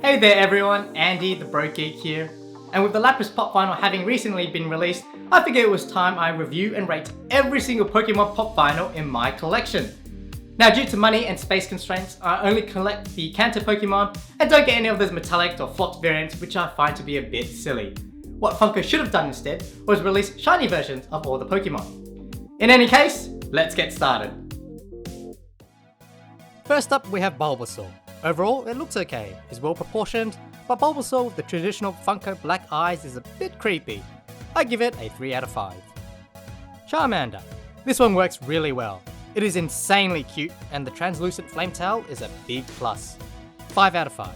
Hey there everyone, Andy the Bro Geek here. And with the Lapras Pop Vinyl having recently been released, I figured it was time I review and rate every single Pokemon Pop Vinyl in my collection. Now due to money and space constraints, I only collect the Kanto Pokemon and don't get any of those metallic or flocked variants, which I find to be a bit silly. What Funko should have done instead was release shiny versions of all the Pokemon. In any case, let's get started. First up we have Bulbasaur. Overall, it looks okay, is well proportioned, but Bulbasaur with the traditional Funko black eyes is a bit creepy. I give it a 3 out of 5. Charmander. This one works really well. It is insanely cute, and the translucent flame tail is a big plus. 5 out of 5.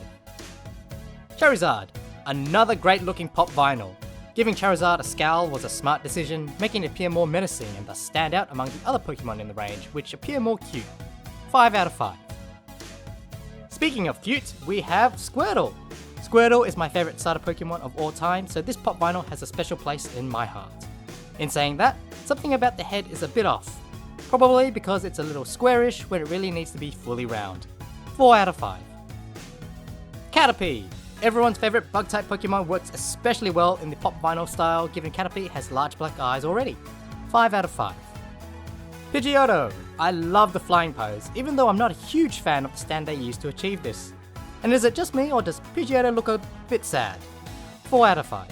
Charizard. Another great looking pop vinyl. Giving Charizard a scowl was a smart decision, making it appear more menacing and thus stand out among the other Pokemon in the range, which appear more cute. 5 out of 5. Speaking of cute, we have Squirtle. Squirtle is my favourite starter Pokemon of all time, so this pop vinyl has a special place in my heart. In saying that, something about the head is a bit off. Probably because it's a little squarish when it really needs to be fully round. 4 out of 5. Caterpie. Everyone's favourite bug-type Pokemon works especially well in the pop vinyl style, given Caterpie has large black eyes already. 5 out of 5. Pidgeotto. I love the flying pose, even though I'm not a huge fan of the stand they used to achieve this. And is it just me, or does Pidgeotto look a bit sad? 4 out of 5.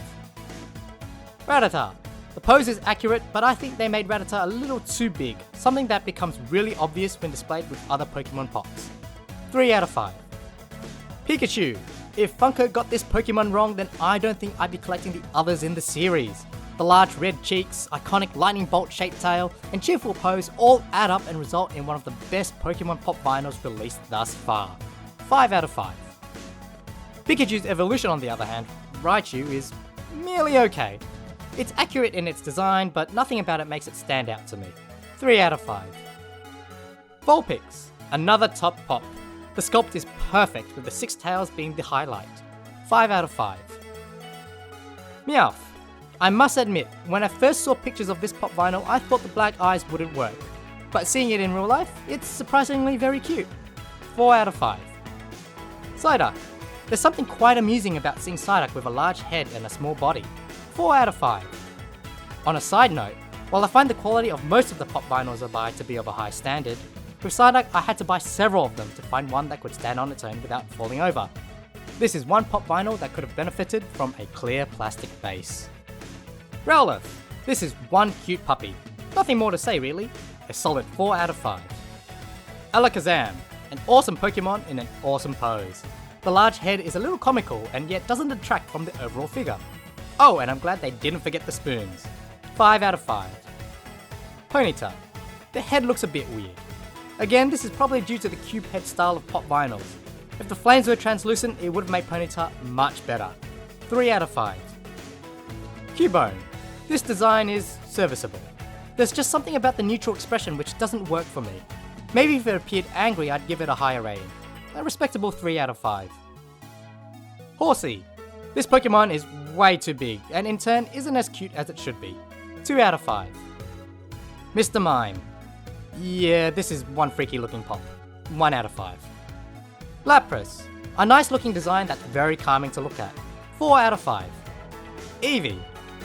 Rattata. The pose is accurate, but I think they made Rattata a little too big, something that becomes really obvious when displayed with other Pokemon pops. 3 out of 5. Pikachu. If Funko got this Pokemon wrong, then I don't think I'd be collecting the others in the series. The large red cheeks, iconic lightning bolt shaped tail, and cheerful pose all add up and result in one of the best Pokemon pop vinyls released thus far. 5 out of 5. Pikachu's evolution on the other hand, Raichu, is merely okay. It's accurate in its design, but nothing about it makes it stand out to me. 3 out of 5. Vulpix. Another top pop. The sculpt is perfect, with the 6 tails being the highlight. 5 out of 5. Meowth. I must admit, when I first saw pictures of this pop vinyl, I thought the black eyes wouldn't work. But seeing it in real life, it's surprisingly very cute. 4 out of 5. Psyduck. There's something quite amusing about seeing Psyduck with a large head and a small body. 4 out of 5. On a side note, while I find the quality of most of the pop vinyls I buy to be of a high standard, with Psyduck I had to buy several of them to find one that could stand on its own without falling over. This is one pop vinyl that could have benefited from a clear plastic base. Growlithe. This is one cute puppy. Nothing more to say really. A solid 4 out of 5. Alakazam. An awesome Pokemon in an awesome pose. The large head is a little comical and yet doesn't detract from the overall figure. Oh, and I'm glad they didn't forget the spoons. 5 out of 5. Ponyta. The head looks a bit weird. Again, this is probably due to the cube head style of pop vinyls. If the flames were translucent, it would have made Ponyta much better. 3 out of 5. Cubone. This design is serviceable. There's just something about the neutral expression which doesn't work for me. Maybe if it appeared angry, I'd give it a higher rating. A respectable 3 out of 5. Horsey. This Pokemon is way too big, and in turn isn't as cute as it should be. 2 out of 5. Mr. Mime. Yeah, this is one freaky looking pop. 1 out of 5. Lapras. A nice looking design that's very calming to look at. 4 out of 5. Eevee.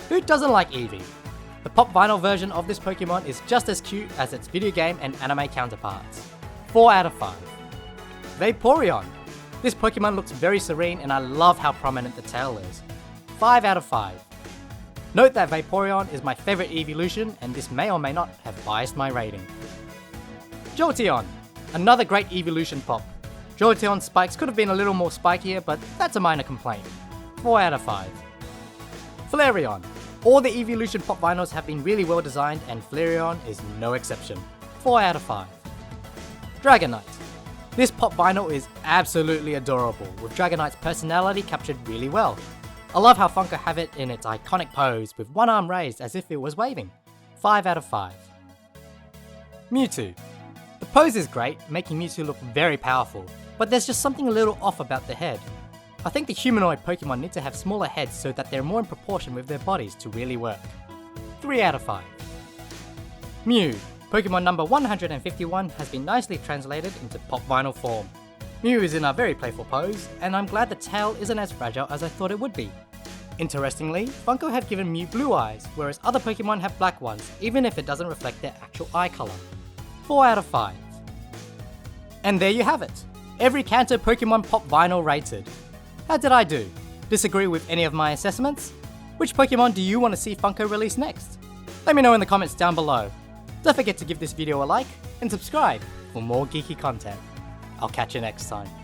Who doesn't like Eevee? The pop vinyl version of this Pokemon is just as cute as its video game and anime counterparts. 4 out of 5. Vaporeon. This Pokemon looks very serene and I love how prominent the tail is. 5 out of 5. Note that Vaporeon is my favourite Eeveelution and this may or may not have biased my rating. Jolteon. Another great Eeveelution pop. Jolteon's spikes could have been a little more spikier, but that's a minor complaint. 4 out of 5. Flareon. All the Eeveelution pop vinyls have been really well designed and Flareon is no exception. 4 out of 5. Dragonite. This pop vinyl is absolutely adorable, with Dragonite's personality captured really well. I love how Funko have it in its iconic pose with one arm raised as if it was waving. 5 out of 5. Mewtwo. The pose is great, making Mewtwo look very powerful, but there's just something a little off about the head. I think the humanoid Pokemon need to have smaller heads so that they're more in proportion with their bodies to really work. 3 out of 5. Mew. Pokemon number 151 has been nicely translated into pop vinyl form. Mew is in a very playful pose, and I'm glad the tail isn't as fragile as I thought it would be. Interestingly, Funko have given Mew blue eyes, whereas other Pokemon have black ones, even if it doesn't reflect their actual eye colour. 4 out of 5. And there you have it, every Kanto Pokemon Pop vinyl rated. How did I do? Disagree with any of my assessments? Which Pokemon do you want to see Funko release next? Let me know in the comments down below. Don't forget to give this video a like and subscribe for more geeky content. I'll catch you next time.